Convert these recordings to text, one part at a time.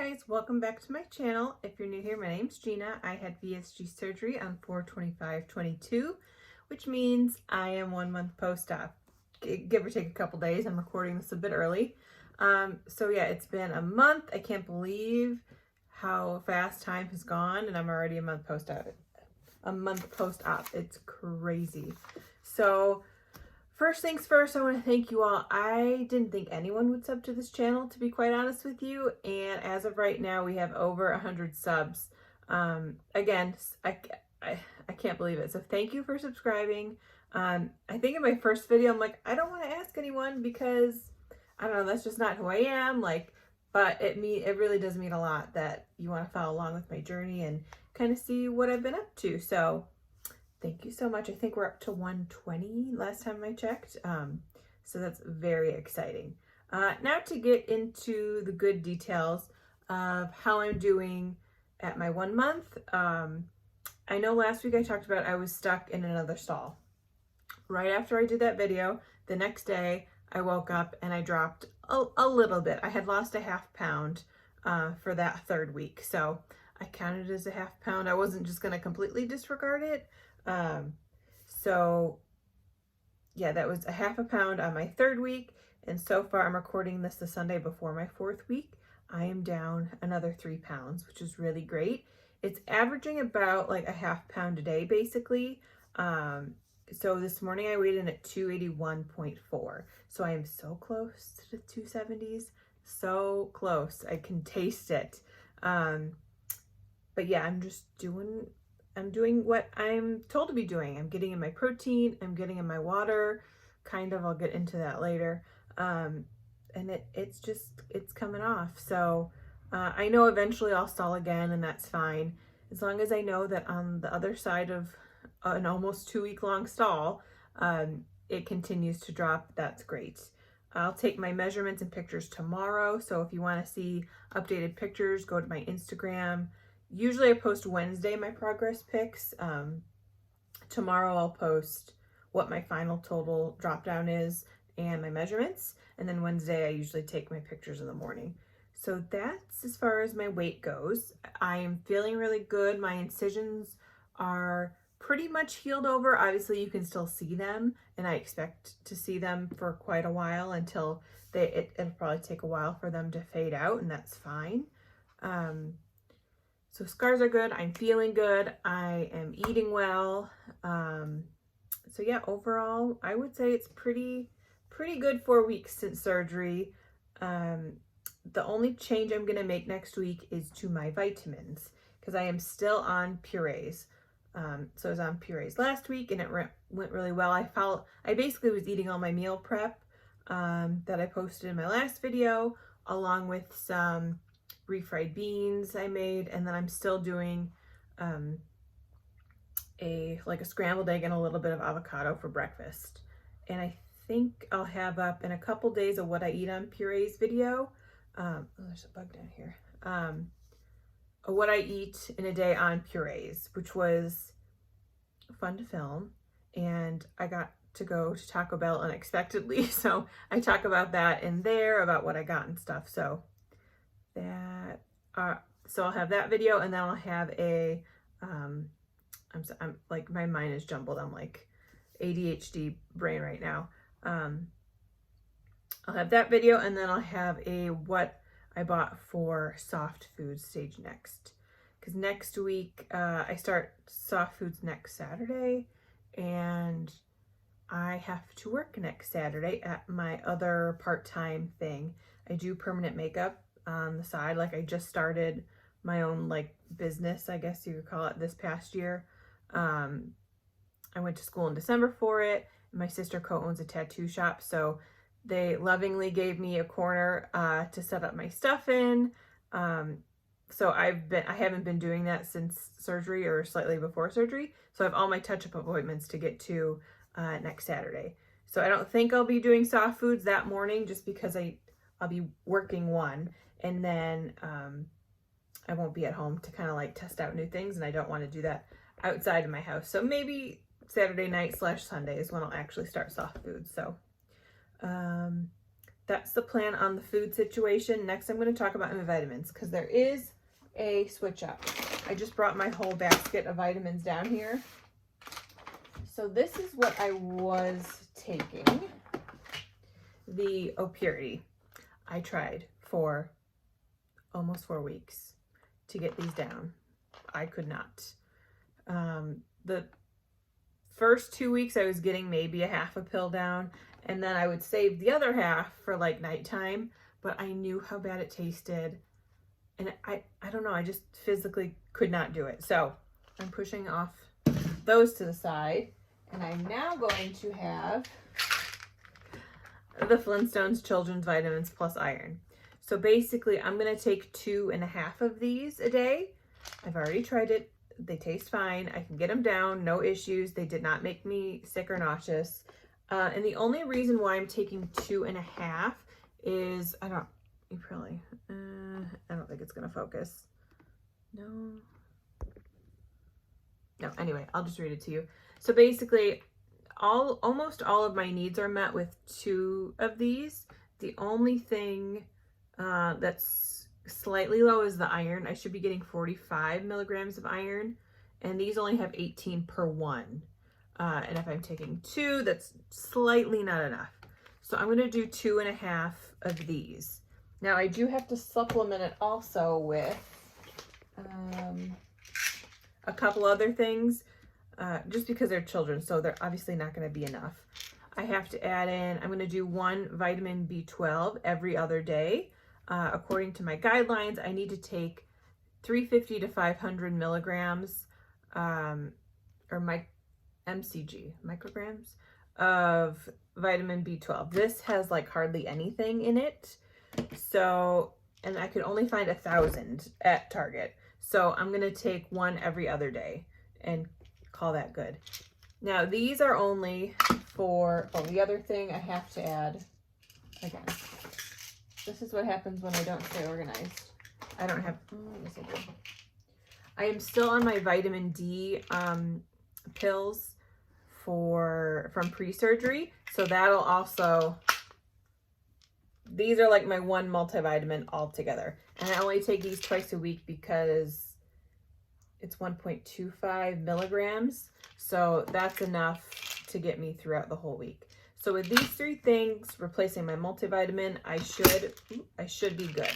guys, welcome back to my channel. If you're new here, my name's Gina. I had VSG surgery on 4/25/22, which means I am 1 month post-op, give or take a couple days. I'm recording this a bit early. So yeah, it's been a month. I can't believe how fast time has gone, and I'm already a month post-op. It's crazy. So first things first, I want to thank you all. I didn't think anyone would sub to this channel, to be quite honest with you. And as of right now, we have over 100 subs. Again, I can't believe it. So thank you for subscribing. I think in my first video, I'm like, I don't want to ask anyone because, I don't know, that's just not who I am. But it really does mean a lot that you want to follow along with my journey and kind of see what I've been up to. So thank you so much. I think we're up to 120 last time I checked. So that's very exciting. Now to get into the good details of how I'm doing at my 1 month. I know last week I talked about I was stuck in another stall. Right after I did that video, the next day I woke up and I dropped a little bit. I had lost a ½ pound for that third week. So I counted it as a ½ pound. I wasn't just going to completely disregard it. So yeah, that was a ½ pound on my third week. And so far, I'm recording this the Sunday before my fourth week. I am down another 3 pounds, which is really great. It's averaging about like a ½ pound a day, basically. So this morning I weighed in at 281.4. So I am so close to the 270s, so close. I can taste it. But yeah, I'm doing what I'm told to be doing. I'm getting in my protein, I'm getting in my water, kind of, I'll get into that later. And it's coming off. So I know eventually I'll stall again, and that's fine. As long as I know that on the other side of an almost 2-week-long stall, it continues to drop, that's great. I'll take my measurements and pictures tomorrow. So if you want to see updated pictures, go to my Instagram. Usually I post Wednesday my progress pics. Tomorrow I'll post what my final total drop down is and my measurements. And then Wednesday I usually take my pictures in the morning. So that's as far as my weight goes. I am feeling really good. My incisions are pretty much healed over. Obviously you can still see them, and I expect to see them for quite a while until it'll probably take a while for them to fade out, and that's fine. So scars are good. I'm feeling good. I am eating well. So yeah, overall, I would say it's pretty good 4 weeks since surgery. The only change I'm going to make next week is to my vitamins, because I am still on purees. So I was on purees last week, and it went really well. I basically was eating all my meal prep that I posted in my last video, along with some refried beans I made, and then I'm still doing a scrambled egg and a little bit of avocado for breakfast. And I think I'll have up in a couple days of what I eat on purees video. Oh, there's a bug down here. What I eat in a day on purees, which was fun to film, and I got to go to Taco Bell unexpectedly, so I talk about that in there, about what I got and stuff. So I'll have that video, and then I'll have a I'm like, my mind is jumbled. I'm like ADHD brain right now. I'll have that video, and then I'll have a what I bought for soft foods stage next, because next week I start soft foods next Saturday, and I have to work next Saturday at my other part-time thing. I do permanent makeup on the side. Like, I just started my own business, I guess you could call it, this past year. I went to school in December for it. My sister co-owns a tattoo shop, so they lovingly gave me a corner to set up my stuff in. So I haven't been doing that since surgery, or slightly before surgery. So I have all my touch-up appointments to get to next Saturday. So I don't think I'll be doing soft foods that morning, just because I'll be working one, and then I won't be at home to kind of test out new things, and I don't want to do that outside of my house. So maybe Saturday night / Sunday is when I'll actually start soft foods. So that's the plan on the food situation. Next, I'm going to talk about my vitamins because there is a switch up. I just brought my whole basket of vitamins down here. So this is what I was taking. The Purity. I tried for almost 4 weeks to get these down. I could not. The first 2 weeks I was getting maybe a half a pill down, and then I would save the other half for like nighttime, but I knew how bad it tasted, and I don't know, I just physically could not do it. So I'm pushing off those to the side, and I'm now going to have the Flintstones Children's Vitamins Plus Iron. So basically I'm going to take 2.5 of these a day. I've already tried it. They taste fine. I can get them down, no issues. They did not make me sick or nauseous. And the only reason why I'm taking 2.5 is, I don't think it's going to focus. No, anyway, I'll just read it to you. So basically, almost all of my needs are met with 2 of these. The only thing that's slightly low is the iron. I should be getting 45 milligrams of iron, and these only have 18 per 1. And if I'm taking 2, that's slightly not enough. So I'm going to do 2.5 of these. Now I do have to supplement it also with a couple other things, just because they're children, so they're obviously not going to be enough. I have to add in, I'm going to do 1 vitamin B12 every other day. According to my guidelines, I need to take 350 to 500 milligrams, or micrograms of vitamin B12. This has like hardly anything in it. So, and I could only find 1,000 at Target. So I'm going to take 1 every other day and call that good. Now these are only for, the other thing I have to add, again, this is what happens when I don't stay organized. I don't have, yes I do. I am still on my vitamin D pills from pre-surgery. So that'll also, these are like my 1 multivitamin altogether. And I only take these twice a week because it's 1.25 milligrams. So that's enough to get me throughout the whole week. So with these 3 things, replacing my multivitamin, I should be good.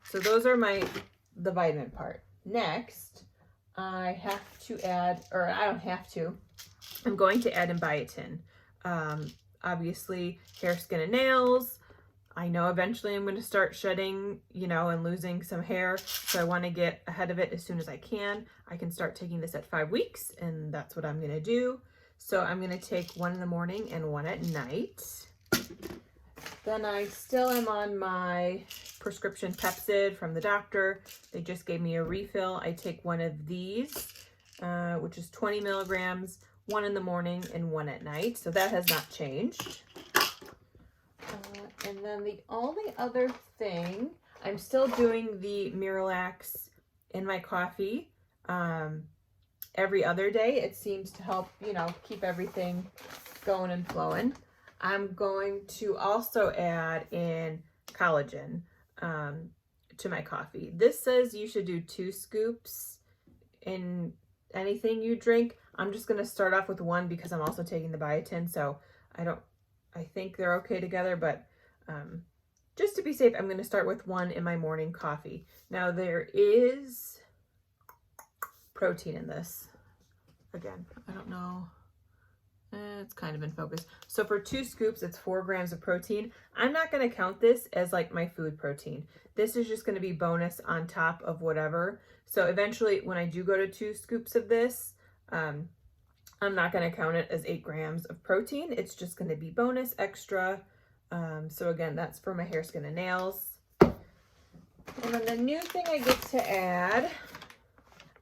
So those are the vitamin part. Next, I have to add, or I don't have to, I'm going to add in biotin. Obviously, hair, skin, and nails. I know eventually I'm going to start shedding, and losing some hair. So I want to get ahead of it as soon as I can. I can start taking this at 5 weeks, and that's what I'm going to do. So I'm going to take 1 in the morning and 1 at night. Then I still am on my prescription Pepcid from the doctor. They just gave me a refill. I take 1 of these, which is 20 milligrams, 1 in the morning and 1 at night. So that has not changed. And then the only other thing, I'm still doing the Miralax in my coffee every other day. It seems to help, keep everything going and flowing. I'm going to also add in collagen to my coffee. This says you should do 2 scoops in anything you drink. I'm just going to start off with 1 because I'm also taking the biotin. So I think they're okay together, but just to be safe, I'm going to start with 1 in my morning coffee. Now there is protein in this. Again, I don't know. It's kind of in focus. So for 2 scoops, it's 4 grams of protein. I'm not going to count this as like my food protein. This is just going to be bonus on top of whatever. So eventually when I do go to 2 scoops of this, I'm not going to count it as 8 grams of protein. It's just going to be bonus extra. So again, that's for my hair, skin, and nails. And then the new thing I get to add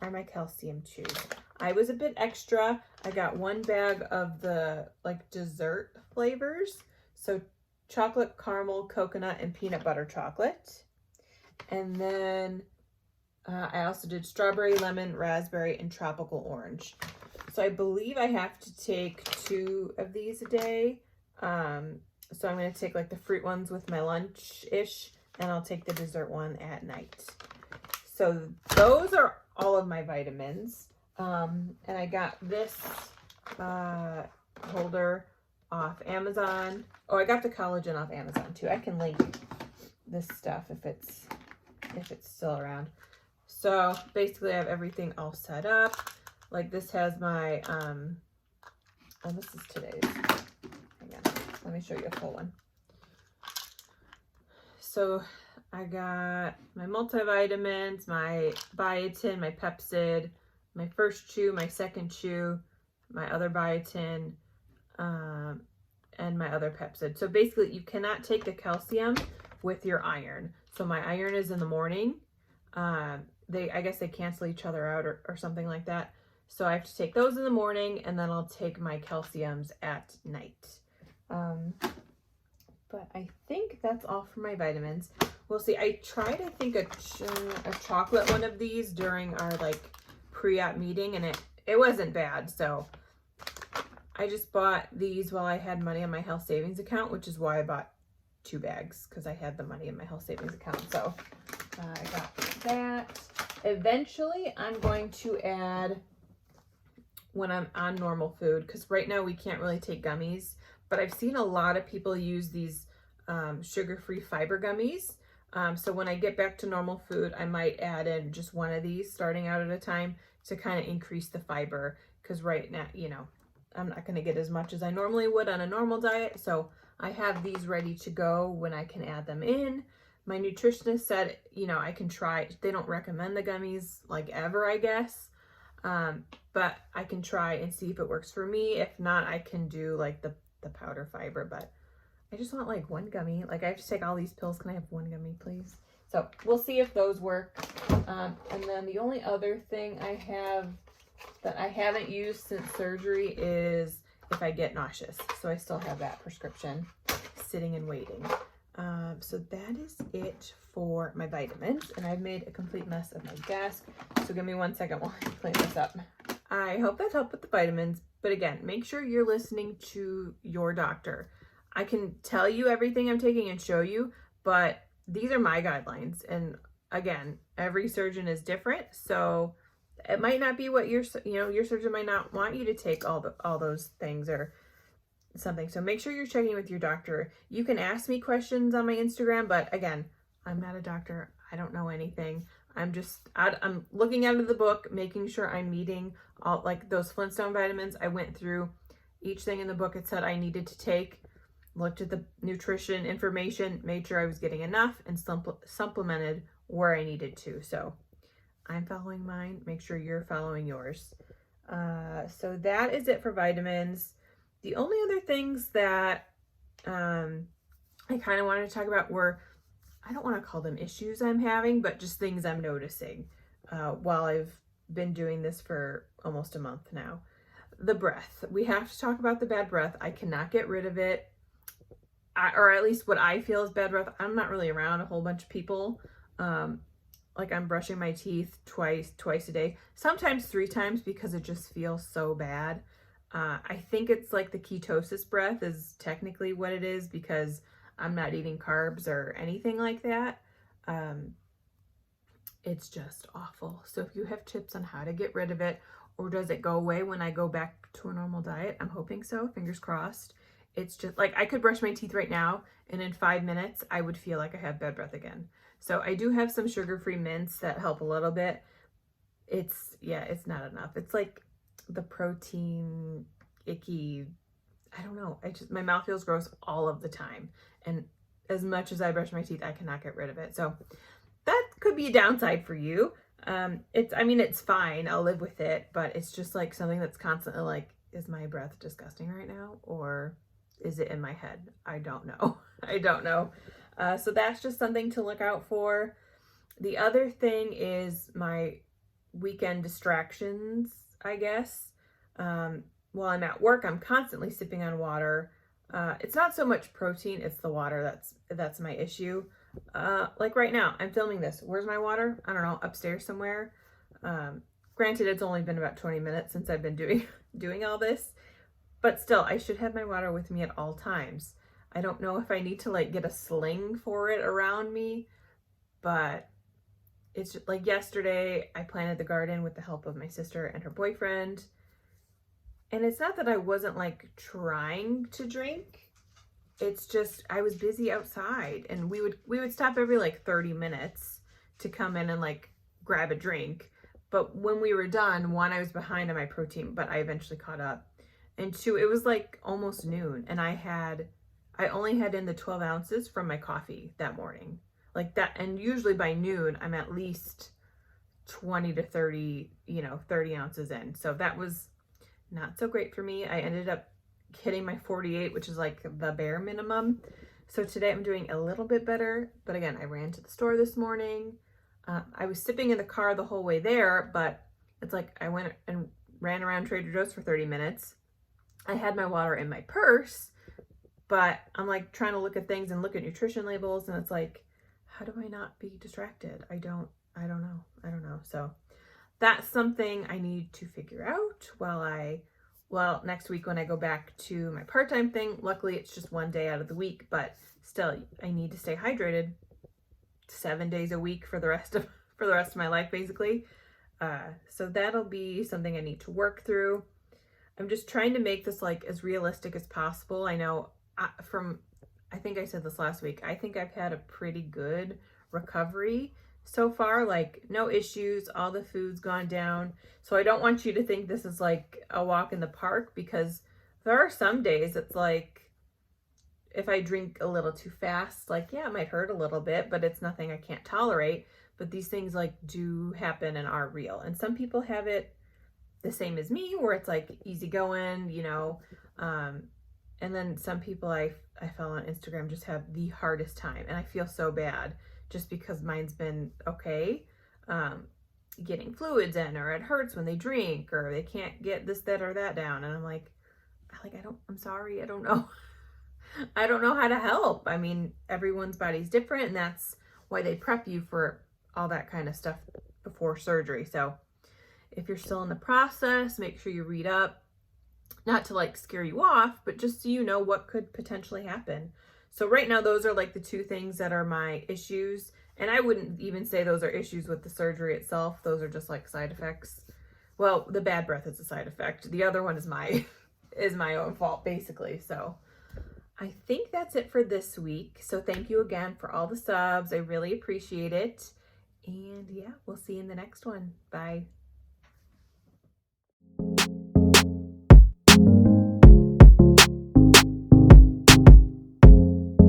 are my calcium chews. I was a bit extra. I got 1 bag of the dessert flavors. So chocolate, caramel, coconut, and peanut butter chocolate. And then I also did strawberry, lemon, raspberry, and tropical orange. So I believe I have to take 2 of these a day. So I'm going to take like the fruit ones with my lunch-ish, and I'll take the dessert one at night. So those are all of my vitamins. And I got this holder off Amazon. Oh, I got the collagen off Amazon too. I can link this stuff if it's still around. So basically I have everything all set up. Like this has my oh, this is today's. Hang on, let me show you a full one. So I got my multivitamins, my biotin, my Pepsid, my first chew, my second chew, my other biotin, and my other Pepsid. So basically you cannot take the calcium with your iron. So my iron is in the morning. I guess they cancel each other out or something like that. So I have to take those in the morning, and then I'll take my calciums at night. But I think that's all for my vitamins. We'll see. I tried, I think, a chocolate one of these during our like pre-op meeting, and it wasn't bad. So I just bought these while I had money on my health savings account, which is why I bought 2 bags, because I had the money in my health savings account. So I got that. Eventually, I'm going to add when I'm on normal food, because right now we can't really take gummies, but I've seen a lot of people use these sugar-free fiber gummies. So when I get back to normal food, I might add in just one of these starting out at a time to kind of increase the fiber, because right now, you know, I'm not going to get as much as I normally would on a normal diet. So I have these ready to go when I can add them in. My nutritionist said, you know, I can try. They don't recommend the gummies like ever, I guess. But I can try and see if it works for me. If not, I can do like the powder fiber, but I just want like one gummy. Like I have to take all these pills. Can I have one gummy, please? So we'll see if those work. And then the only other thing I have that I haven't used since surgery is if I get nauseous. So I still have that prescription sitting and waiting. So that is it for my vitamins, and I've made a complete mess of my desk. So give me 1 second while I clean this up. I hope that helped with the vitamins, but again, make sure you're listening to your doctor. I can tell you everything I'm taking and show you, but these are my guidelines. And again, every surgeon is different. So it might not be what your surgeon might not want you to take all those things or something. So make sure you're checking with your doctor. You can ask me questions on my Instagram, but again, I'm not a doctor. I don't know anything. I'm looking out of the book, making sure I'm meeting all, like those Flintstone vitamins. I went through each thing in the book it said I needed to take, looked at the nutrition information, made sure I was getting enough, and supplemented where I needed to. So I'm following mine. Make sure you're following yours. So that is it for vitamins. The only other things that I kind of wanted to talk about were, I don't want to call them issues I'm having, but just things I'm noticing while I've been doing this for almost a month now. The breath. We have to talk about the bad breath. I cannot get rid of it, or at least what I feel is bad breath. I'm not really around a whole bunch of people. Like I'm brushing my teeth twice a day, sometimes 3 times, because it just feels so bad. I think it's like the ketosis breath is technically what it is, because I'm not eating carbs or anything like that. It's just awful. So if you have tips on how to get rid of it, or does it go away when I go back to a normal diet? I'm hoping so, fingers crossed. It's just like I could brush my teeth right now, and in 5 minutes I would feel like I have bad breath again. So I do have some sugar-free mints that help a little bit. It's not enough. It's like the protein icky, I don't know. My mouth feels gross all of the time. And as much as I brush my teeth, I cannot get rid of it. So that could be a downside for you. It's fine. I'll live with it, but it's just like something that's constantly like, is my breath disgusting right now? Or is it in my head? I don't know. I don't know. So that's just something to look out for. The other thing is my weekend distractions, I guess. While I'm at work, I'm constantly sipping on water. It's not so much protein, it's the water that's my issue. Like right now, I'm filming this. Where's my water? I don't know, upstairs somewhere. Granted, it's only been about 20 minutes since I've been doing all this, but still, I should have my water with me at all times. I don't know if I need to like get a sling for it around me, but it's just, like yesterday I planted the garden with the help of my sister and her boyfriend. And it's not that I wasn't like trying to drink. It's just I was busy outside, and we would stop every like 30 minutes to come in and like grab a drink. But when we were done, one, I was behind on my protein, but I eventually caught up. And two, it was like almost noon, and I only had in the 12 ounces from my coffee that morning. Like that, and usually by noon, I'm at least 20 to 30, 30 ounces in. So that was not so great for me. I ended up hitting my 48, which is like the bare minimum. So today I'm doing a little bit better. But again, I ran to the store this morning. I was sipping in the car the whole way there, but it's like I went and ran around Trader Joe's for 30 minutes. I had my water in my purse, but I'm like trying to look at things and look at nutrition labels, and it's like, how do I not be distracted? I don't know. So that's something I need to figure out next week when I go back to my part-time thing. Luckily, it's just one day out of the week, but still, I need to stay hydrated 7 days a week for the rest of my life, basically. So that'll be something I need to work through. I'm just trying to make this like as realistic as possible. I know I think I said this last week, I think I've had a pretty good recovery so far, like no issues, all the food's gone down. So I don't want you to think this is like a walk in the park, because there are some days it's like if I drink a little too fast, like, yeah, it might hurt a little bit, but it's nothing I can't tolerate. But these things like do happen and are real. And some people have it the same as me, where it's like easy going, and then some people I follow on Instagram just have the hardest time, and I feel so bad just because mine's been okay, getting fluids in, or it hurts when they drink, or they can't get this, that, or that down. And I'm like, I'm sorry, I don't know. I don't know how to help. I mean, everyone's body's different, and that's why they prep you for all that kind of stuff before surgery. So if you're still in the process, make sure you read up, not to like scare you off, but just so you know what could potentially happen. So right now, those are like the two things that are my issues. And I wouldn't even say those are issues with the surgery itself. Those are just like side effects. Well, the bad breath is a side effect. The other one is my own fault, basically. So I think that's it for this week. So thank you again for all the subs. I really appreciate it. And yeah, we'll see you in the next one. Bye.